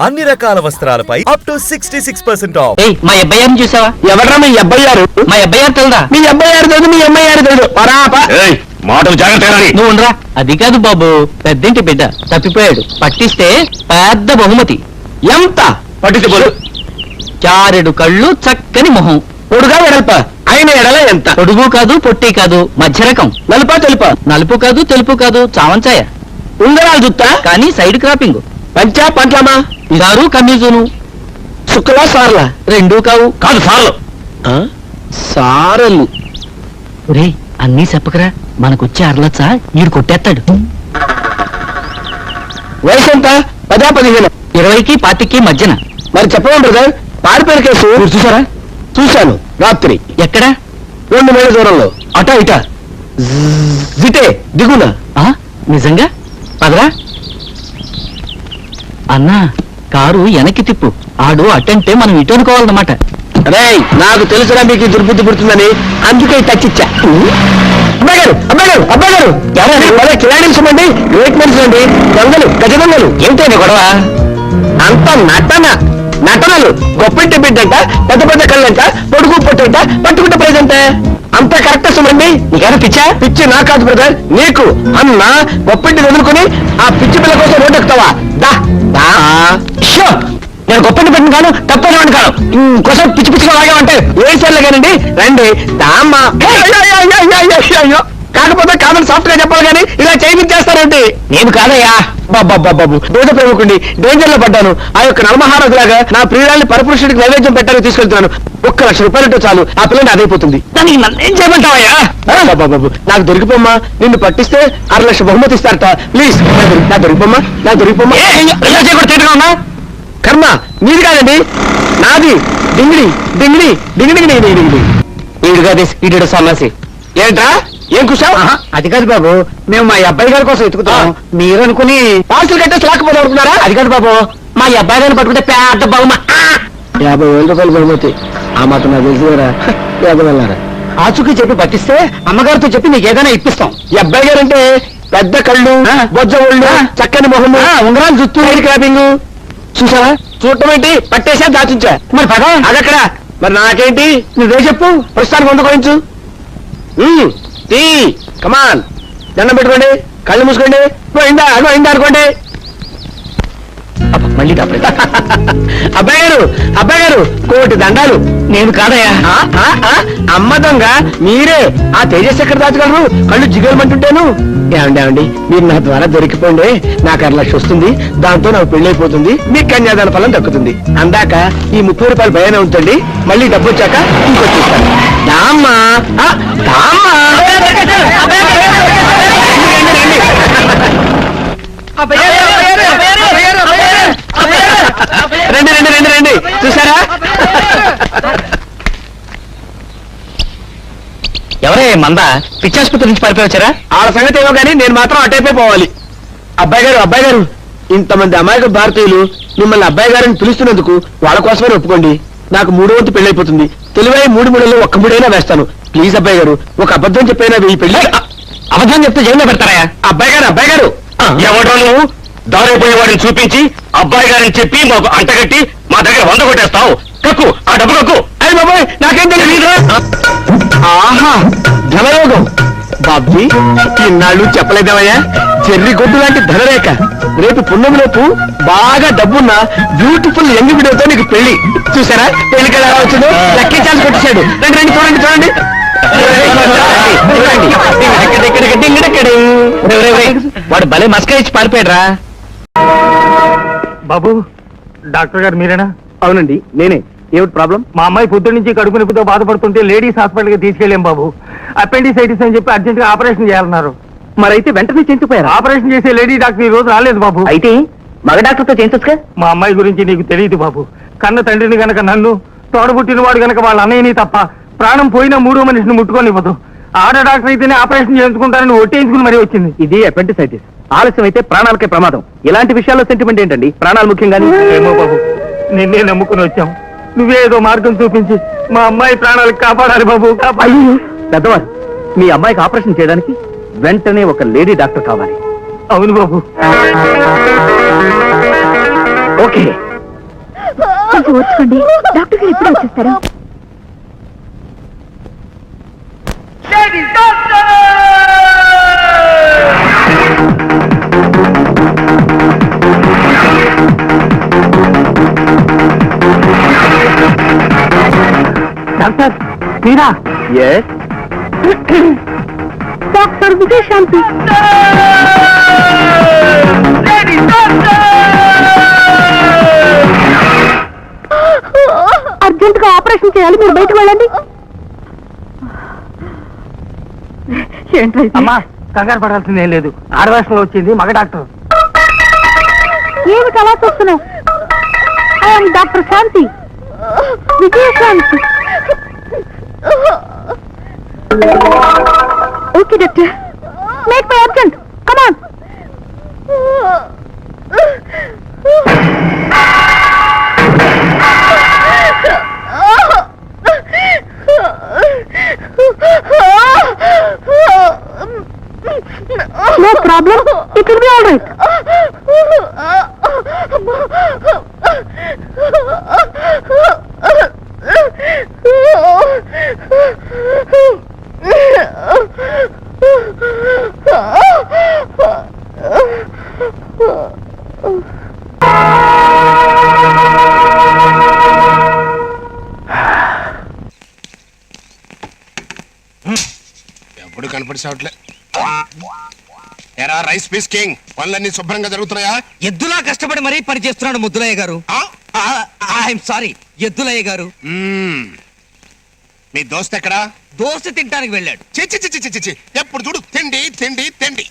అన్ని రకాల వస్త్రాలపై up to 66% of. మా అబ్బాయిని చూసావా? ఎవరా మీ అబ్బాయి? మా అబ్బాయి తెలుదా? మీ అబ్బాయి తెలుసు, మీ అమ్మాయి తెలుసు. మాటలు జాగ్రత్త. నువ్వు ఉండరా. అది కాదు బాబు, పెద్దింటి బిడ్డ తప్పిపోయాడు. పట్టిస్తే పెద్ద బహుమతి. ఎంత పట్టిస్తే పోదు. 4 కళ్ళు, చక్కని మొహం. పొడుగా వెడల్ప ఆయన ఎడల ఎంత? పొడుగు కాదు, పొట్టి కాదు, మధ్య రకం. నలుపా తెలుపా? నలుపు కాదు, తెలుపు కాదు, చావంచాయ. ఉంగరాలు జుత్తా కానీ సైడ్ క్రాపింగ్. పంచా పంట్లమా? ఇదారు కమ్మీజును. సుక్కలా సార్లా? రెండూ కావు. కాదు సార్లు. సారలు. రే అన్నీ చెప్పకరా, మనకొచ్చే అరలచ్చా ఈడు కొట్టేస్తాడు. వయసు ఎంత? 10, 15? 20కి 25కి మధ్యన. మరి చెప్పమా బ్రదర్, పారిపోయిన కేసు చూసారా? చూశాను రాత్రి. ఎక్కడ? 2 మైళ్ళ దూరంలో. అటా ఇటా జిటే దిగునా. నిజంగా? పదరా అన్నా, కారు వెనక్కి తిప్పు. ఆడు అటంటే మనం ఇటు అనుకోవాలన్నమాట. అరే నాకు తెలుసురా మీకు దుర్బుద్ధి పుడుతుందని, అందుకే తచ్చిచ్చా. అబ్బాయి గారు, అబ్బాయి గారు, అబ్బాయి గారు, ఎవరైనా కిలాడీలు అండి, గ్రేట్ మనుషులు అండి, దొంగలు, గజ దొంగలు. ఏంటండి గొడవ? అంత నటనలు. గొప్పింటి బిడ్డంట, పెద్ద పెద్ద కళ్ళంట, పొడుగు పొట్టంట, పట్టుకుంటే ప్రైజ్ అంట. అంతా కరెక్ట్ సుమండి. నీకేనా పిచ్చా? పిచ్చి నా కాదు బ్రదర్, నీకు. అన్న గొప్పింటి వదులుకుని ఆ పిచ్చి పిల్ల కోసం రోడ్డు ఎక్కుతావా? నేను గొప్పటి పెట్టిన కాను, తప్పని కాను. ఇంకోసం పిచ్చి పిచ్చిగా లాగామంటే ఏ సార్లు కానండి. రండి దామ్మా. అయ్యో కాకపోతే కాదని సాఫ్ట్ గా చెప్పాలి కానీ ఇలా చేయించేస్తారండి. నేను కాదయ్యా బాబు, దేశ ప్రేమకుండి డేంజర్ లో పడ్డాను. ఆ యొక్క నలమహారాజులాగా నా ప్రియురాల్ని పరపురుషుడికి నైవేద్యం పెట్టాలని తీసుకెళ్తున్నాను. 1 లక్ష రూపాయలు చాలు, ఆ పిల్లని అదైపోతుంది. దానికి నన్నేం చేయమంటావయ్యా? బాబు నాకు దొరికిపోమ్మా, నిన్ను పట్టిస్తే 6 లక్ష బహుమతి ఇస్తారట. ప్లీజ్ నాకు దొరికిపోమ్మా, నాకు దొరికిపోమ్మా. ఉన్నా కర్మ నీది కాదండి, నాది. డింగిడి డింగిడి డింగిడి డింగిడి. ఈడు కాదు, ఈడు సన్నాసి. ఏంట్రా ఏం కూర్చావు? అది కాదు బాబు, మేము మా అబ్బాయి గారి కోసం ఎత్తుకుతాం. మీరు అనుకుని పార్సల్ కట్టేసి లేకపోతే అనుకున్నారా? అది కాదు బాబు, మా అబ్బాయి గారిని పట్టుకుంటే పెద్ద బహుమతి. 50,000 రూపాయలు బహుమతి. ఆ మాత్రం నాకు తెలిసిరా. 50 వెళ్ళారా? ఆచుకి చెప్పి పట్టిస్తే అమ్మగారితో చెప్పి నీకు ఏదైనా ఇప్పిస్తాం. ఈ అబ్బాయి గారు అంటే పెద్ద కళ్ళు, బొజ్జ ఒళ్ళు, చక్కని మొహము, ఉంగరాలు జుత్తు, క్రాపింగ్. చూసావా? చూడటం ఏంటి, పట్టేసా దాచుంచా. మరి పద అదక్కడ. మరి నాకేంటి, నువ్వే చెప్పు. ప్రస్తుతానికి వండుకోయించు. కమాన్, దండం పెట్టుకోండి, కళ్ళు మూసుకోండి. అయిందా అనుకోండి. మళ్ళీ అబ్బాయి గారు 1,000,000 దండాలు. నేను కాదయ్యా. అమ్మ దొంగ మీరే. ఆ తేజస్ ఎక్కడ దాచగలరు? కళ్ళు జిగేమంటుంటేను. ఏమండి మీరు నా ద్వారా దొరికిపోండి, నాకు 6 లక్షలు వస్తుంది. దాంతో నాకు పెళ్ళైపోతుంది, మీకు కన్యాదాన ఫలం దక్కుతుంది. అందాక ఈ 30 రూపాయలు భయానే ఉంచండి, మళ్ళీ డబ్బు వచ్చాక ఇంకొచ్చిస్తాను. దామ్మా రండి. చూసారా? ఎవరే మందా పిచ్చాసుపత్రి నుంచి పరిపోవచ్చారా? వాళ్ళ సంగతి ఏమో కానీ నేను మాత్రం అటైపే పోవాలి. అబ్బాయి గారు ఇంతమంది అమాయక భారతీయులు మిమ్మల్ని అబ్బాయి గారిని పిలుస్తున్నందుకు వాళ్ళ కోసమే ఒప్పుకోండి. నాకు 3వ వంతు పెళ్ళైపోతుంది. తెలివై 3 ముళ్ళలో 1 ముడైనా వేస్తాను. ప్లీజ్ అబ్బాయి గారు, ఒక అబద్ధం చెప్పైనా ఈ పెళ్లి. అబద్ధం చెప్తే జైల్లో పెడతారా? అబ్బాయి గారు ఎవడో నువ్వు దారైపోయేవాడిని చూపించి అబ్బాయి గారిని చెప్పి మాకు అంటగట్టి మా దగ్గర 100 కొట్టేస్తావు. కక్కు, ఆ డబ్బు కక్కు. అయ్యి బాబాయ్, నాకేం తెలియదు. ఆహా, ధనయోగం. బాబ్జీ ఇన్నాళ్ళు చెప్పలేదామయ్యా. చెర్రి గొడ్డు లాంటి ధనరేఖ. రేపు పుణ్యంలోపు బాగా డబ్బున్న బ్యూటిఫుల్ యంగ్ విడోతో నీకు పెళ్లి. చూసారా పెళ్లికి ఎలా వచ్చిందో? లక్కీ ఛాన్స్ కొట్టేశాడు. రండి చూడండి. వాడు భలే మస్కా ఇచ్చి పారిపోయాడ్రా. బాబు, డాక్టర్ గారు మీరేనా? అవునండి నేనే. ఏమిటి ప్రాబ్లం? మా అమ్మాయి పొద్దు నుంచి కడుపు నొప్పితో బాధపడుతుంటే లేడీస్ హాస్పిటల్కి తీసుకెళ్ళాం బాబు. అపెండిసైటిస్ అని చెప్పి అర్జెంట్ గా ఆపరేషన్ చేయాలన్నారు. మరైతే వెంటనే చేయించిపోయారు. ఆపరేషన్ చేసే లేడీ డాక్టర్ ఈ రోజు రాలేదు బాబు. అయితే మగ డాక్టర్తో చేయించొచ్చుగా. మా అమ్మాయి గురించి నీకు తెలియదు బాబు. కన్న తండ్రిని గనక నన్ను, తోడబుట్టిన వాడు గనక వాళ్ళ అన్నయ్యని తప్ప ప్రాణం పోయిన 3వ మనిషిని ముట్టుకోనివ్వదు. ఆడ డాక్టర్ అయితేనే ఆపరేషన్ చేయించుకుంటారని ఒట్టేయించుకుని మరీ వచ్చింది. ఇది అపెండిసైటిస్. ఆలస్యం అయితే ప్రాణాలకే ప్రమాదం. ఇలాంటి విషయాల్లో సెంటిమెంట్ ఏంటండి? ప్రాణాలు ముఖ్యంగాని. ఏమో బాబు, నిన్నే నమ్ముకుని వచ్చాం. నువ్వే ఏదో మార్గం చూపించి మా అమ్మాయి ప్రాణాలకు కాపాడాలి బాబు. అయ్యో పెద్దవారు, మీ అమ్మాయికి ఆపరేషన్ చేయడానికి వెంటనే ఒక లేడీ డాక్టర్ కావాలి. అవును బాబు. ఓకే. కొంచెం ఓర్చుకోండి, డాక్టర్ గారు ఎప్పుడు వచ్చేస్తారు. డాక్టర్ మీరా? ఎస్. డాక్టర్ విజయశాంతి. అర్జెంట్ గా ఆపరేషన్ చేయాలి, మీరు బయటకు వెళ్ళండి. ఏంట్రా ఇది? అమ్మా కంగారు పడాల్సింది ఏం లేదు, ఆడవేషంలో వచ్చింది మగ డాక్టర్. ఏమిటి అలా చూస్తున్నావు? I'm doctor Shanti, Vijayashanti. Okay doctor, make my urgent, come on. No problem, it will be all right. ఎప్పుడు కనపడి సావట్లే. ఎరా రైస్ పీస్ కింగ్, పనులన్నీ శుభ్రంగా జరుగుతున్నాయా? ఎద్దులా కష్టపడి మరీ పని చేస్తున్నాడు ముద్దులయ్య గారు. ఐఎమ్ సారీ ఎద్దులయ్య గారు. మీ దోస్త్ ఎక్కడా? దోశ తింటానికి వెళ్ళాడు. చిచ్చి చిచ్చి చిచ్చి చిచ్చి, ఎప్పుడు చూడు తిండి తిండి తిండి.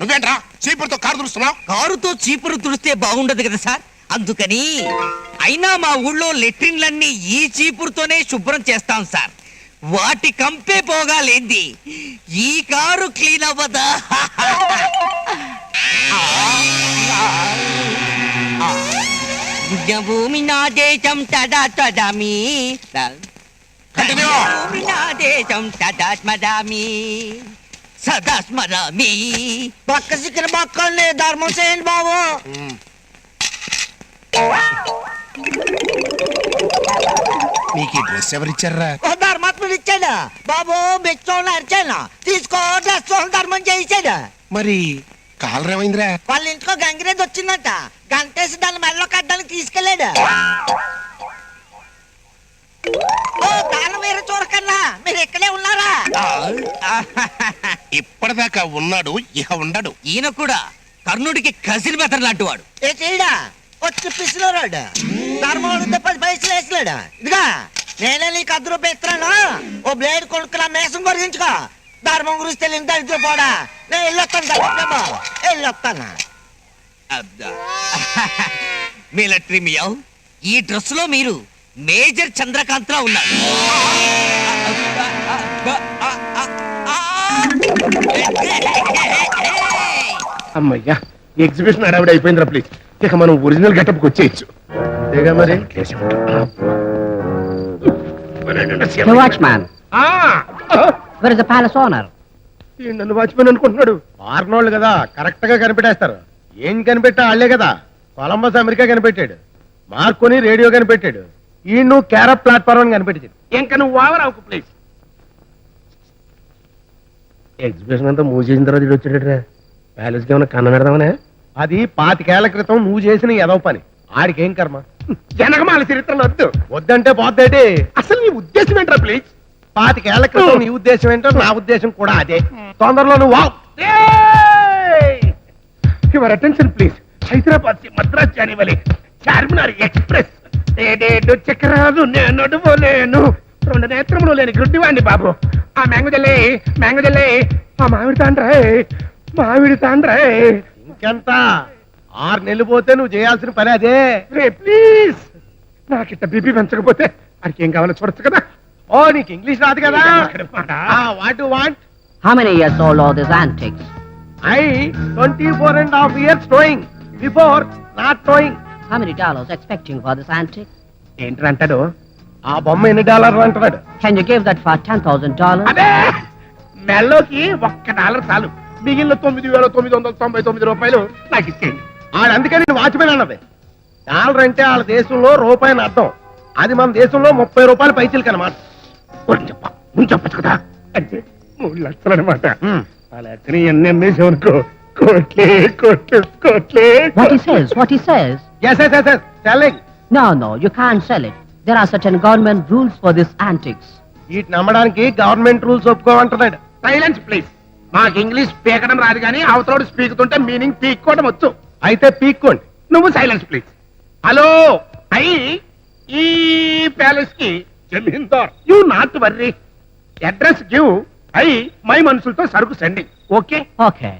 నువ్వేంట్రా చీపురుతో కారు తుడుస్తున్నావు? కారుతో చీపురు తుడిస్తే బాగుండదు కదా సార్, అందుకని. అయినా మా ఊళ్ళో లెట్రిన్లన్నీ ఈ చీపురుతోనే శుభ్రం చేస్తాం సార్. వాటి కంపే పోగాలేంది ఈ కారు క్లీన్ అవ్వదా? భూమి నా దేశం తదా తదామి, భూమి నా దేశం తదా స్మరామి, సదా స్మరామి. పక్క సిక్కన పక్కనే ధర్మం చేయండి బాబు. నీకు ఈ డ్రెస్ ఎవరిచ్చారా? ధర్మాత్ముడు ఇచ్చాడా బాబు? బెచ్చోళ్ళు అరిచాను, తీసుకో డ్రెస్ ధర్మం చేయించాడా. మరి కాలర్ ఏమైందిరా? వాళ్ళ ఇంటికో గంగిరేది వచ్చిందంట, గంటేసి దాని మెడలో కట్టడానికి తీసుకెళ్ళాడు. ఓ కాలం వేరే చూడకన్నా మీరు ఇక్కడే ఉన్నారా? ఇప్పటిదాకా ఉన్నాడు, ఇక ఉండడు. ఈయన కూడా కర్ణుడికి కజిన్ బెతర్ లాంటి వాడు. ఏ చేయడా వచ్చి పిసిలో రాడు, ధర్మం 10 పైసలు వేసలేడు. ఇదిగా నేనే నీకు 10 రూపాయలు ఇస్తున్నాను, ఓ బ్లేడ్ కొనుక్కున్నా మేసం కొరిగించుకో. ధర్మం గురించి తెలియని దరిద్ర పోడా. నేను వెళ్ళొస్తాను, వెళ్ళొస్తాను. మిలిటరీ మియావ్, ఈ డ్రెస్ లో మీరు మేజర్ చంద్రకాంత్ లా ఉన్నారు. అమ్మయ్యా, ఎగ్జిబిషన్ అడవిడ అయిపోయిందిరా. ప్లీజ్ ఇక మనం ఒరిజినల్ గెటప్కి వచ్చేయచ్చు. అంతేగా మరి. నన్ను వాచ్మెన్ అనుకుంటున్నాడు. వారినోళ్ళు కదా కరెక్ట్ గా కనిపెట్టేస్తారు. ఏం కనిపెట్టా వాళ్ళే కదా. కొలంబస్ అమెరికా కనిపెట్టాడు, మార్కోని రేడియో కనిపెట్టాడు, ఈ నువ్వు క్యారప్ ప్లాట్ఫామ్ కనిపెట్టాడు. ఇంకా నువ్వు ఓవరావు ప్లీజ్. ఎగ్జిబిషన్ అంతా మూవ్ చేసిన తర్వాత ఇది వచ్చాడట్రా. ప్యాలెస్కి ఏమైనా కన్న పెడదామనే? అది 25 ఏళ్ల క్రితం నువ్వు చేసిన ఎదవ పని. ఆడికేం కర్మ. జనగమాల చరిత్రలో వద్దు. వద్దంటే పోద్దేటి. అసలు నీ ఉద్దేశం ఏంట్రా ప్లీజ్? 25 ఏళ్ల క్రితం నీ ఉద్దేశం ఏంటో నా ఉద్దేశం కూడా అదే. తొందరలో నువ్వు your attention please. Hyderabad Madras జానివలి చార్మినార్ ఎక్స్ప్రెస్. చక్రాలు నేను నడువలేను, 2 నేత్రములు లేని గుడ్డివాణ్ణి బాబు. ఆ మ్యాంగోజల్లే ఆ మామిడి తాండ్రా. ఇంకెంత 6 నెలలు పోతే నువ్వు చేయాల్సిన పని అదే. రే ప్లీజ్, నాకిట్ట బీపీ పెంచకపోతే అడికి ఏం కావాలో చూడొచ్చు కదా. ఓ నీకు ఇంగ్లీష్ రాదు కదా. What you want? How many years old are these antiques? I 24.5 years towing. Before not towing. How many dollars expecting for this antique? ఏంటంటాడు? ఆ బొమ్మ $ఎన్ని అంటున్నాడు. Can you give that for $10,000? అదే మెల్లోకి $1 చాలు. మిగిలిన 9,999 రూపాయలు నాకు ఇచ్చేయండి. అందుకని నేను వాచ్మెన్ అన్నది. డాలర్ అంటే వాళ్ళ దేశంలో రూపాయని అర్థం. అది మన దేశంలో 30 రూపాయలు పైచీలకి అనమాట. నువ్వు చెప్పచ్చు కదా. అంటే 3 లక్షలు అనమాట. ఆ లెక్కని ఎన్ని అమ్మేసామనుకో కోట్లే కోట్లు కోట్లే. What he says. Yes, selling. No, you can't sell it. There are certain government rules for this antiques. వీటి నమ్మడానికి గవర్నమెంట్ రూల్స్ ఒప్పుకోమంటున్నాడు. Silence please. మాకు ఇంగ్లీష్ పీకడం రాదు కానీ అవతలోడు స్పీకుతుంటే మీనింగ్ పీక్కోవడం వచ్చు. అయితే పీక్కోండి. నువ్వు సైలెన్స్ ప్లీజ్. హలో అయ్యి ఈ ప్యాలెస్ కి zamindar. You not worry. Address give. I my మనుషులతో సరుకు సెండింగ్. Okay Okay.